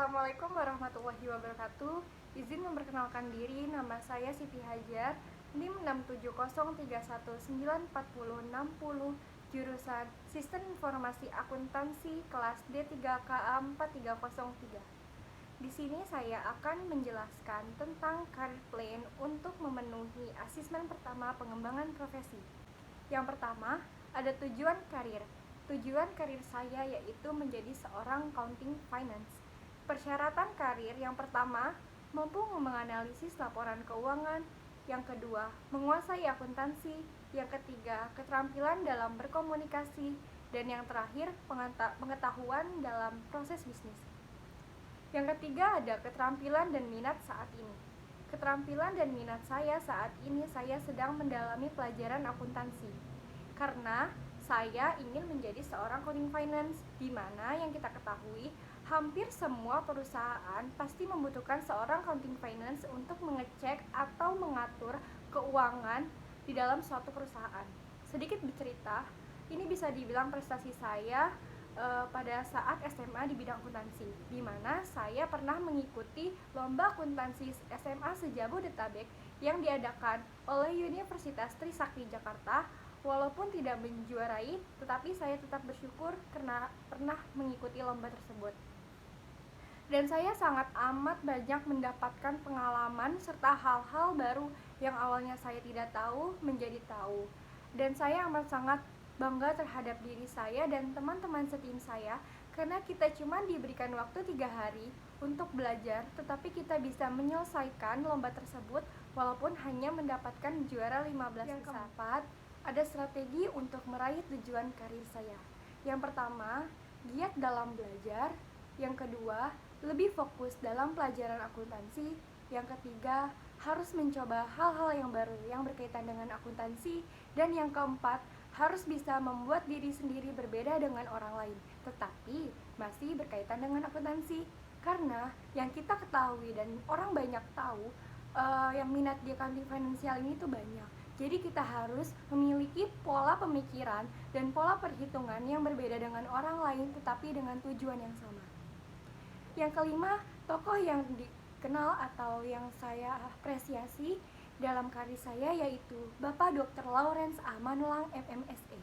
Assalamualaikum warahmatullahi wabarakatuh. Izin memperkenalkan diri, nama saya Siti Hajar, NIM 67031940060, jurusan Sistem Informasi Akuntansi kelas D3KA 4303. Di sini saya akan menjelaskan tentang career plan untuk memenuhi asesmen pertama pengembangan profesi. Yang pertama, ada tujuan karir. Tujuan karir saya yaitu menjadi seorang accounting finance. Persyaratan karir yang pertama, mampu menganalisis laporan keuangan. Yang kedua, menguasai akuntansi. Yang ketiga, keterampilan dalam berkomunikasi. Dan yang terakhir, pengetahuan dalam proses bisnis. Yang ketiga, ada keterampilan dan minat saat ini. Keterampilan dan minat saya saat ini, saya sedang mendalami pelajaran akuntansi. Karena saya ingin menjadi seorang accounting finance, di mana yang kita ketahui hampir semua perusahaan pasti membutuhkan seorang accounting finance untuk mengecek atau mengatur keuangan di dalam suatu perusahaan. Sedikit bercerita, ini bisa dibilang prestasi saya pada saat SMA di bidang akuntansi, di mana saya pernah mengikuti lomba akuntansi SMA se-Jabodetabek yang diadakan oleh Universitas Trisakti Jakarta. Walaupun tidak menjuarai, tetapi saya tetap bersyukur karena pernah mengikuti lomba tersebut. Dan saya sangat amat banyak mendapatkan pengalaman serta hal-hal baru yang awalnya saya tidak tahu menjadi tahu. Dan saya amat sangat bangga terhadap diri saya dan teman-teman setim saya, karena kita cuma diberikan waktu 3 hari untuk belajar, tetapi kita bisa menyelesaikan lomba tersebut walaupun hanya mendapatkan juara 15 besar. Yang keempat, ada strategi untuk meraih tujuan karir saya. Yang pertama, giat dalam belajar. Yang kedua, lebih fokus dalam pelajaran akuntansi. Yang ketiga, harus mencoba hal-hal yang baru yang berkaitan dengan akuntansi. Dan yang keempat, harus bisa membuat diri sendiri berbeda dengan orang lain, tetapi masih berkaitan dengan akuntansi. Karena yang kita ketahui dan orang banyak tahu, yang minat di accounting finansial ini tuh banyak. Jadi kita harus memiliki pola pemikiran dan pola perhitungan yang berbeda dengan orang lain, tetapi dengan tujuan yang sama. Yang kelima, tokoh yang dikenal atau yang saya apresiasi dalam karir saya yaitu Bapak Dr. Lawrence A. Manulang MMSE,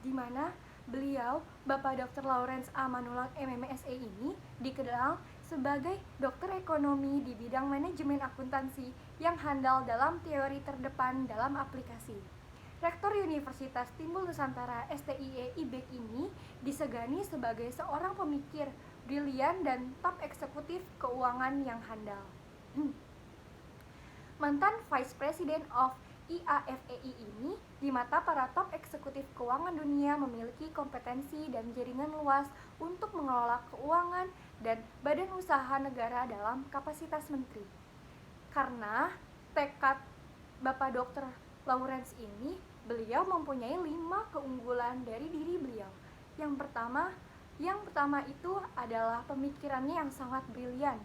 di mana beliau, Bapak Dr. Lawrence A. Manulang MMSE ini dikenal sebagai dokter ekonomi di bidang manajemen akuntansi yang handal dalam teori terdepan dalam aplikasi. Rektor Universitas Timbul Nusantara STIE IBEK ini disegani sebagai seorang pemikir brilian dan top eksekutif keuangan yang handal. Mantan Vice President of IAFEI ini di mata para top eksekutif keuangan dunia memiliki kompetensi dan jaringan luas untuk mengelola keuangan dan badan usaha negara dalam kapasitas menteri. Karena tekad Bapak Dr. Lawrence ini, beliau mempunyai 5 keunggulan dari diri beliau. Yang pertama itu adalah pemikirannya yang sangat brilian.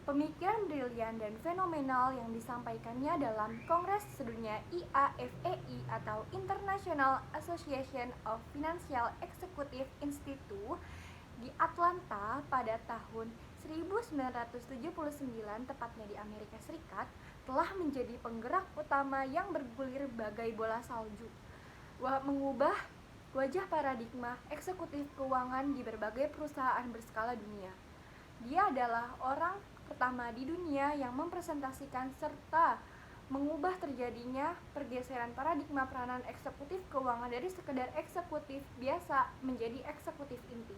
Pemikiran brilian dan fenomenal yang disampaikannya dalam Kongres Sedunia IAFEI atau International Association of Financial Executive Institute di Atlanta pada tahun 1979, tepatnya di Amerika Serikat, telah menjadi penggerak utama yang bergulir bagai bola salju, mengubah wajah paradigma eksekutif keuangan di berbagai perusahaan berskala dunia. Dia adalah orang pertama di dunia yang mempresentasikan serta mengubah terjadinya pergeseran paradigma peranan eksekutif keuangan dari sekedar eksekutif biasa menjadi eksekutif inti.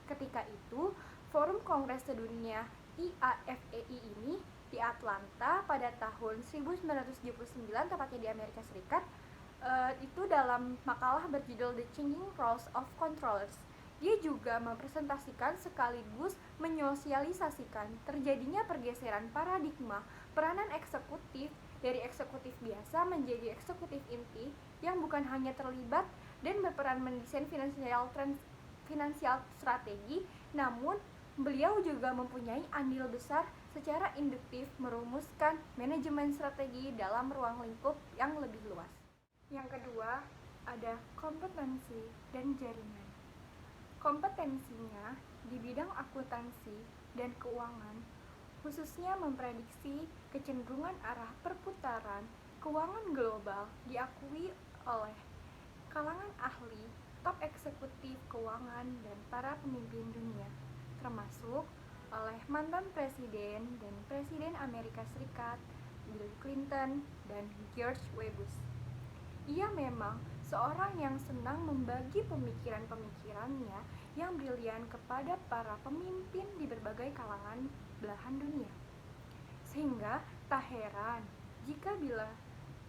Ketika itu, Forum Kongres Sedunia IAFEI ini di Atlanta pada tahun 1979, tepatnya di Amerika Serikat, itu dalam makalah berjudul The Changing Roles of Controllers. Dia juga mempresentasikan sekaligus menyosialisasikan terjadinya pergeseran paradigma peranan eksekutif dari eksekutif biasa menjadi eksekutif inti yang bukan hanya terlibat dan berperan mendesain finansial strategi, namun beliau juga mempunyai andil besar secara induktif merumuskan manajemen strategi dalam ruang lingkup yang lebih luas. Yang kedua, ada kompetensi dan jaringan. Kompetensinya di bidang akuntansi dan keuangan, khususnya memprediksi kecenderungan arah perputaran keuangan global diakui oleh kalangan ahli, top eksekutif keuangan, dan para pemimpin dunia, termasuk oleh mantan presiden dan presiden Amerika Serikat Bill Clinton dan George W. Bush. Ia memang seorang yang senang membagi pemikiran-pemikirannya yang brilian kepada para pemimpin di berbagai kalangan belahan dunia. Sehingga tak heran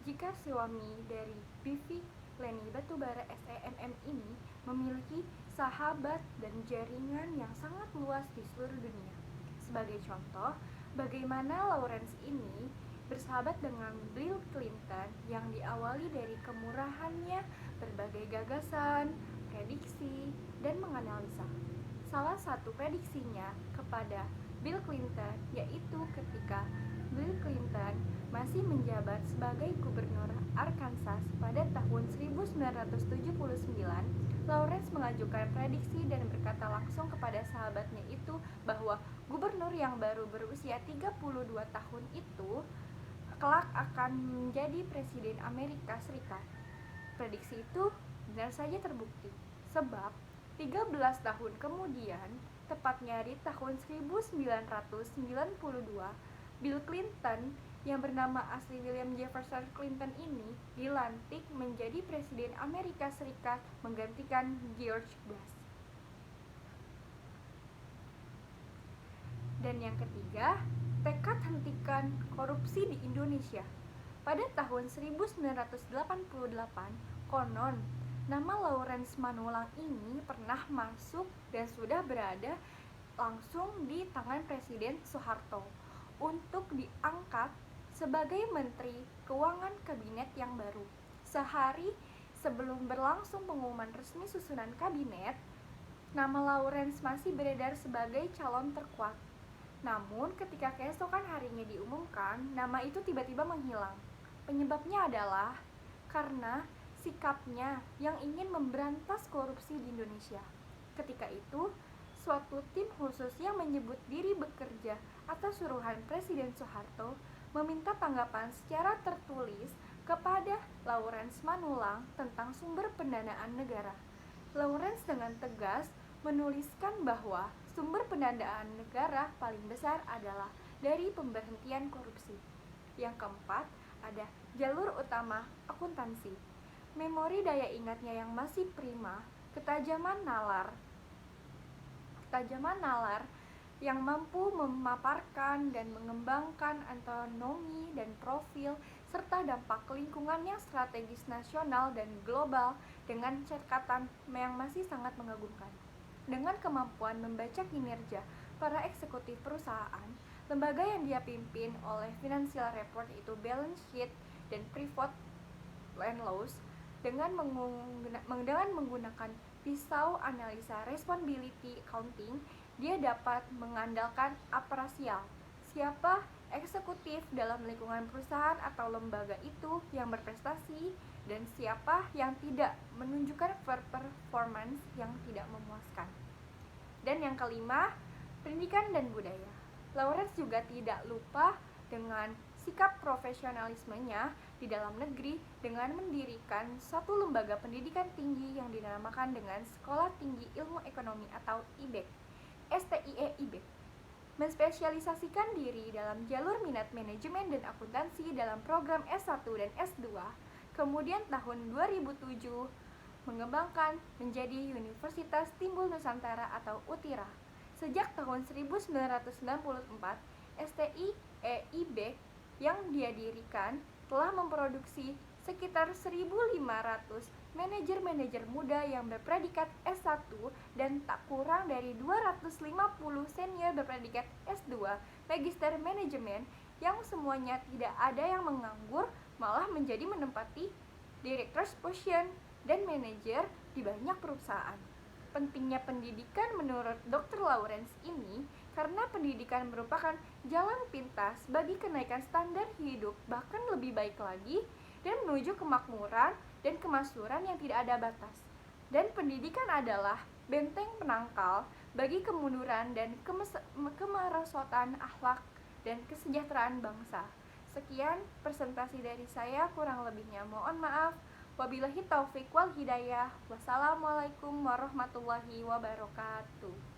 jika suami dari Bivi Leni Batubara SEMM ini memiliki sahabat dan jaringan yang sangat luas di seluruh dunia. Sebagai contoh, bagaimana Lawrence ini bersahabat dengan Bill Clinton yang diawali dari kemurahannya berbagai gagasan, prediksi, dan menganalisa. Salah satu prediksinya kepada Bill Clinton yaitu ketika Bill Clinton masih menjabat sebagai gubernur Arkansas pada tahun 1979, Lawrence mengajukan prediksi dan berkata langsung kepada sahabatnya itu bahwa gubernur yang baru berusia 32 tahun itu kelak akan menjadi presiden Amerika Serikat. Prediksi itu benar saja terbukti, sebab 13 tahun kemudian, tepatnya di tahun 1992, Bill Clinton yang bernama asli William Jefferson Clinton ini dilantik menjadi presiden Amerika Serikat menggantikan George Bush. Dan yang ketiga, tekad hentikan korupsi di Indonesia. Pada tahun 1988, konon nama Lawrence Manulang ini pernah masuk dan sudah berada langsung di tangan Presiden Soeharto untuk diangkat sebagai Menteri Keuangan Kabinet yang baru. Sehari sebelum berlangsung pengumuman resmi susunan kabinet, nama Lawrence masih beredar sebagai calon terkuat. Namun ketika keesokan harinya diumumkan, nama itu tiba-tiba menghilang. Penyebabnya adalah karena sikapnya yang ingin memberantas korupsi di Indonesia. Ketika itu, suatu tim khusus yang menyebut diri bekerja atas suruhan Presiden Soeharto meminta tanggapan secara tertulis kepada Lawrence Manulang tentang sumber pendanaan negara. Lawrence dengan tegas menuliskan bahwa sumber pendanaan negara paling besar adalah dari pemberhentian korupsi. Yang keempat, ada jalur utama akuntansi. Memori daya ingatnya yang masih prima, ketajaman nalar yang mampu memaparkan dan mengembangkan anatomi dan profil serta dampak lingkungan yang strategis nasional dan global dengan catatan yang masih sangat mengagumkan. Dengan kemampuan membaca kinerja para eksekutif perusahaan, lembaga yang dia pimpin oleh Financial Report itu balance sheet dan profit and loss, dengan menggunakan pisau analisa responsibility accounting, dia dapat mengandalkan aparasial, siapa eksekutif dalam lingkungan perusahaan atau lembaga itu yang berprestasi dan siapa yang tidak, menunjukkan performance yang tidak memuaskan. Dan yang kelima, pendidikan dan budaya. Lawrence juga tidak lupa dengan sikap profesionalismenya di dalam negeri dengan mendirikan suatu lembaga pendidikan tinggi yang dinamakan dengan Sekolah Tinggi Ilmu Ekonomi atau IBEK, STIE-IBEK, menspesialisasikan diri dalam jalur minat manajemen dan akuntansi dalam program S1 dan S2, kemudian tahun 2007 mengembangkan menjadi Universitas Timbul Nusantara atau UTIRA. Sejak tahun 1994, STIE-IBEK yang dia dirikan telah memproduksi sekitar 1.500 manajer-manajer muda yang berpredikat S1 dan tak kurang dari 250 senior berpredikat S2 Magister Manajemen yang semuanya tidak ada yang menganggur, malah menjadi menempati director's position dan manajer di banyak perusahaan. Pentingnya pendidikan menurut Dr. Lawrence ini karena pendidikan merupakan jalan pintas bagi kenaikan standar hidup bahkan lebih baik lagi dan menuju kemakmuran dan kemaksuran yang tidak ada batas. Dan pendidikan adalah benteng penangkal bagi kemunduran dan kemerosotan akhlak dan kesejahteraan bangsa. Sekian presentasi dari saya, kurang lebihnya mohon maaf. Wabillahi taufik wal hidayah. Wassalamualaikum warahmatullahi wabarakatuh.